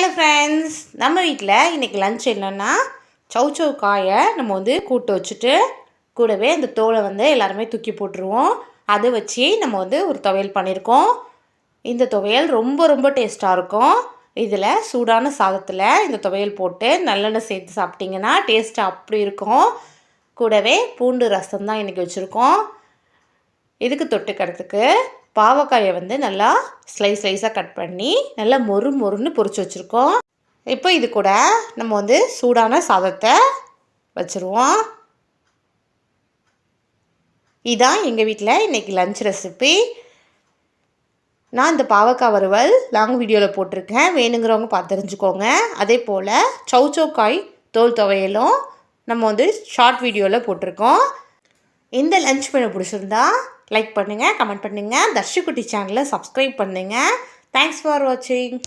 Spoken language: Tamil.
ஹலோ ஃப்ரெண்ட்ஸ், நம்ம வீட்டில் இன்றைக்கி லன்ச் என்னென்னா சௌச்சௌ காயை நம்ம கூட்டு வச்சுட்டு கூடவே அந்த தோலை எல்லாருமே தூக்கி போட்டுருவோம். அதை வச்சு நம்ம ஒரு துவையல் பண்ணியிருக்கோம். இந்த துவையல் ரொம்ப ரொம்ப டேஸ்ட்டாக இருக்கும். இதில் சூடான சாதத்தில் இந்த துவையல் போட்டு நல்லெண்ணெய் சேர்த்து சாப்பிட்டிங்கன்னா டேஸ்ட்டாக அப்படி இருக்கும். கூடவே பூண்டு ரசம் தான் இன்றைக்கி வச்சுருக்கோம். இதுக்கு தொட்டுக்கிறதுக்கு பாவக்காயை நல்லா ஸ்லைஸாக கட் பண்ணி நல்லா மொறு மொறுன்னு பொரிச்சு வச்சுருக்கோம். இப்போ இது கூட நம்ம சூடான சாதத்தை வச்சுருவோம். இதுதான் எங்கள் வீட்டில் இன்றைக்கி லன்ச் ரெசிபி. நான் இந்த பாவக்காய் வறுவல் லாங் வீடியோவில் போட்டிருக்கேன், வேணுங்கிறவங்க பார்த்து தெரிஞ்சுக்கோங்க. அதே போல் சௌச்சௌ காய் தோல் துவையலும் நம்ம ஷார்ட் வீடியோவில் போட்டிருக்கோம். இந்த லன்ச் மெனு பிடிச்சிருந்தா லைக் பண்ணுங்கள், கமெண்ட் பண்ணுங்கள், தர்ஷி குட்டி சேனலை சப்ஸ்கிரைப் பண்ணுங்கள். தேங்க்ஸ் ஃபார் வாட்சிங்.